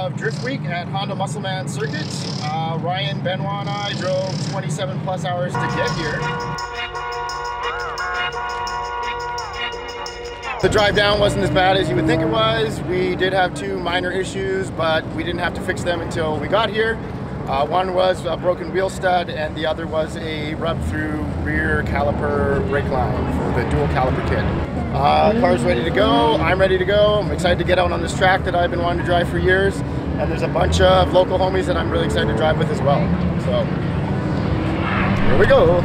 of Drift Week at Honda Musselman Circuit. Ryan, Benoit, and I drove 27 plus hours to get here. The drive down wasn't as bad as you would think it was. We did have two minor issues, but we didn't have to fix them until we got here. One was a broken wheel stud, and the other was a rub-through rear caliper brake line for the dual caliper kit. Car's ready to go. I'm ready to go. I'm excited to get out on this track that I've been wanting to drive for years. And there's a bunch of local homies that I'm really excited to drive with as well. So, here we go.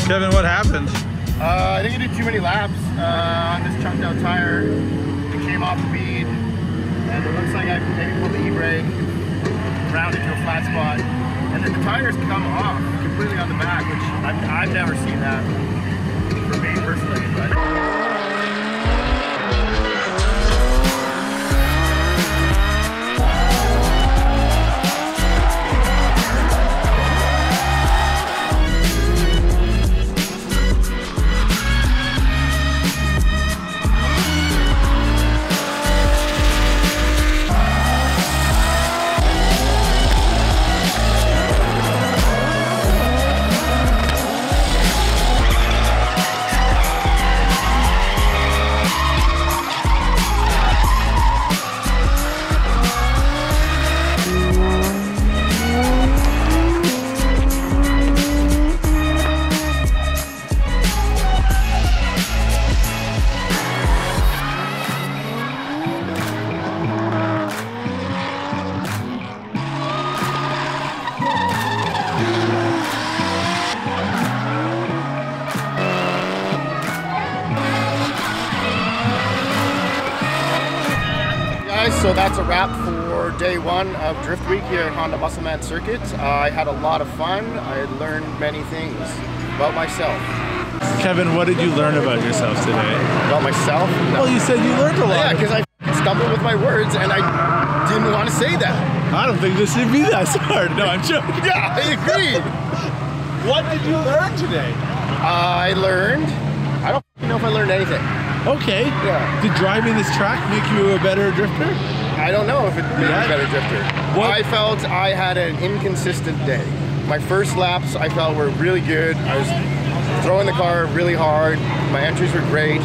Kevin, what happened? I think I did too many laps on this chunked out tire. It came off the bead, and it looks like I maybe pulled the e-brake, rounded to a flat spot, and then the tires come off completely on the back, which I've never seen that for me personally. But so that's a wrap for day one of Drift Week here at Honda Musselman Circuit. I had a lot of fun. I learned many things about myself. Kevin, what did you learn about yourself today? About myself? No. Well, you said you learned a lot. Yeah, because I stumbled with my words and I didn't want to say that. I don't think this should be that hard. No, I'm joking. Yeah, I agree. What did you learn today? I learned, I don't know if I learned anything. Okay. Yeah. Did driving this track make you a better drifter? I don't know if it made me a better drifter. What? I felt I had an inconsistent day. My first laps I felt were really good. I was throwing the car really hard. My entries were great.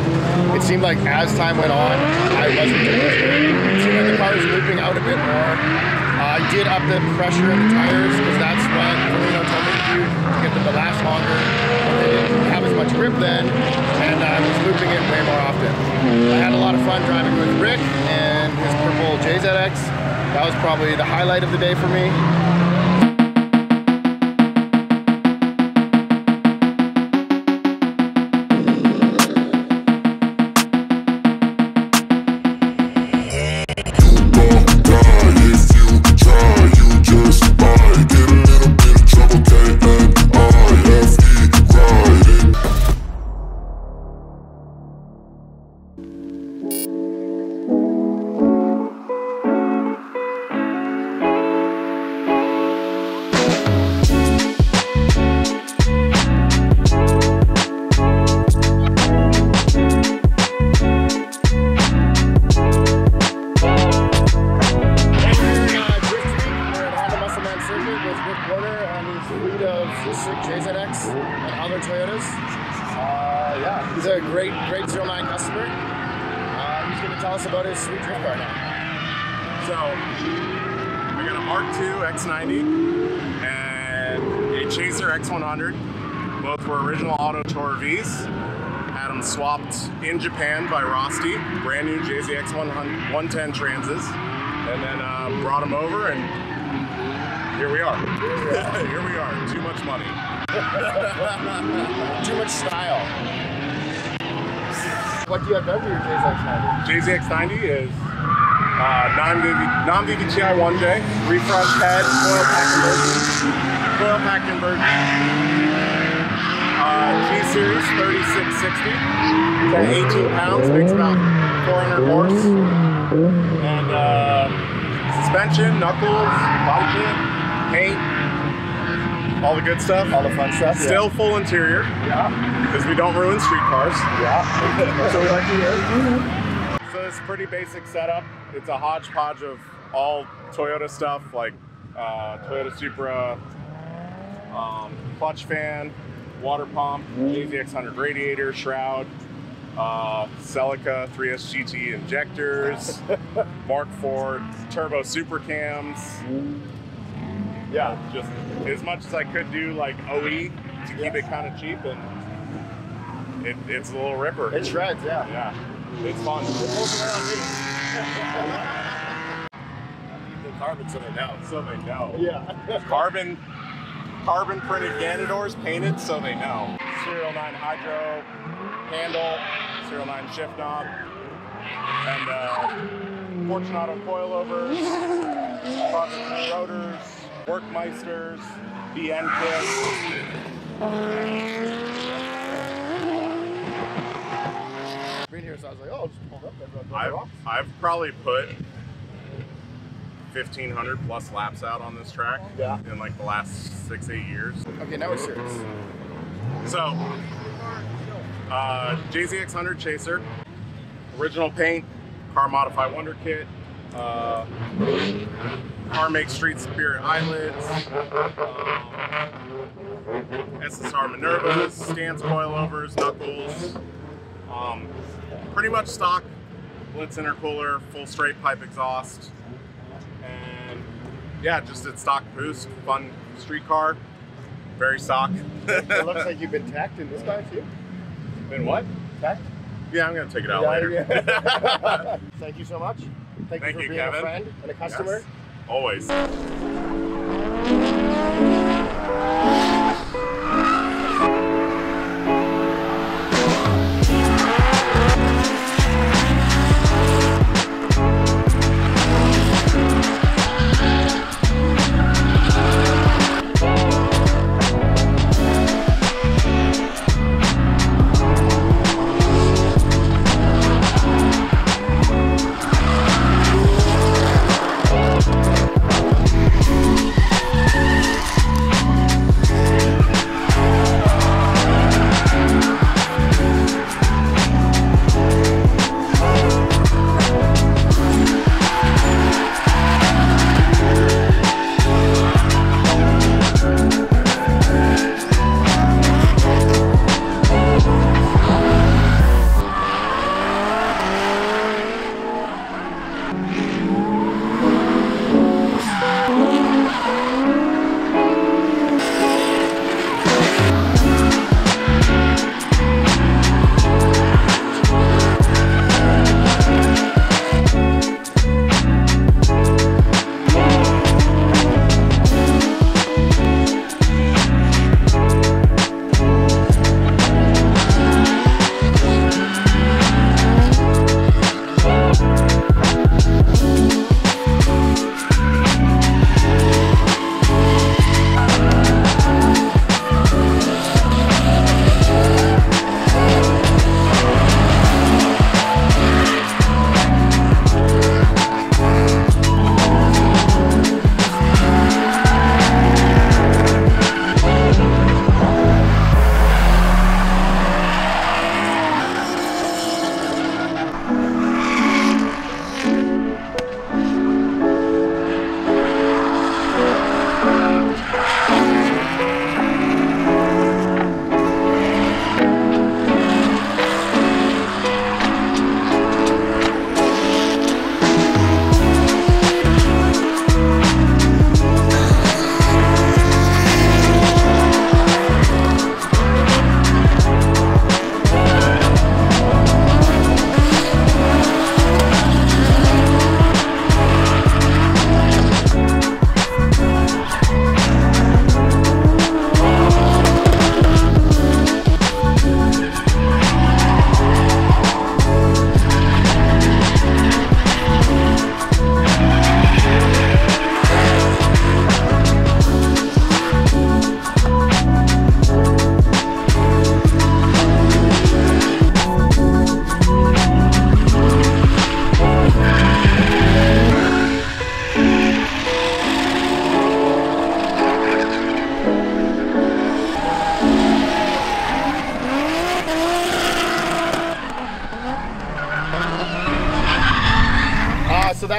It seemed like as time went on, I wasn't doing as good. It seemed like the car was looping out a bit more. I did up the pressure in the tires because that's what Fernando told me to do to get them to last longer. They didn't have as much grip then, and I was looping it way more often. I had a lot of fun driving with Rick and his purple JZX. That was probably the highlight of the day for me. JZX and other Toyotas. Yeah, he's a great 09 customer. He's going to tell us about his sweet drift car now. So, I got a Mark II X90 and a Chaser X100. Both were original Auto Tour Vs. Had them swapped in Japan by Rosti, brand new JZX 110 Transits, and then brought them over, and here we are. Here we are. Too much money. Too much style. What do you have done to your JZX90? JZX90 is non-VVTi 1J, refresh head, coil pack conversion, G-Series 3660, 18 pounds, makes about 400 horse, and suspension, knuckles, body kit, paint, all the good stuff. All the fun stuff. Still full interior. Yeah. Because we don't ruin street cars. Yeah. So we like to hear. So it's a pretty basic setup. It's a hodgepodge of all Toyota stuff like Toyota Supra, clutch fan, water pump, JZX100 radiator, shroud, Celica 3S GT injectors, Mark IV turbo super cams. Yeah, just as much as I could do like OE to keep it kind of cheap, and it's a little ripper. It shreds, yeah. Yeah, it's fun. It pulls around me. The carbon, so they know. So they know. Yeah. Carbon printed Ganadors painted, so they know. Serial 9 hydro handle, Serial 9 shift knob, and Fortunato coilovers, Project rotors, Workmeisters, BN kits. Being here, so I was like, oh, just pulled up. I've probably put 1,500 plus laps out on this track in like the last 6-8 years. Okay, now we're serious. So, JZX100 Chaser, original paint, car modify wonder kit, car makes street spirit eyelids, SSR Minervas, stance coilovers, knuckles, pretty much stock Blitz intercooler, full straight pipe exhaust, and yeah, just its stock boost, fun street car, very stock. It looks like you've been tacked in this guy too. Been what? Tacked? Yeah, I'm gonna take it out later. Yeah. Thank you so much. Thank you for being Kevin. a friend and a customer. Yes, always.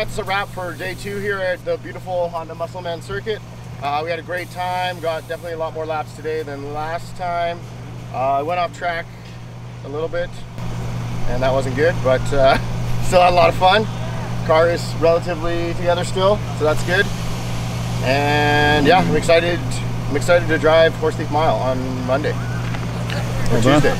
that's a wrap for day 2 here at the beautiful Honda Musselman Circuit. We had a great time, got definitely a lot more laps today than last time. I went off track a little bit, and that wasn't good, but still had a lot of fun. Car is relatively together still, so that's good. And yeah, I'm excited to drive Horse Thief Mile on Monday or Tuesday.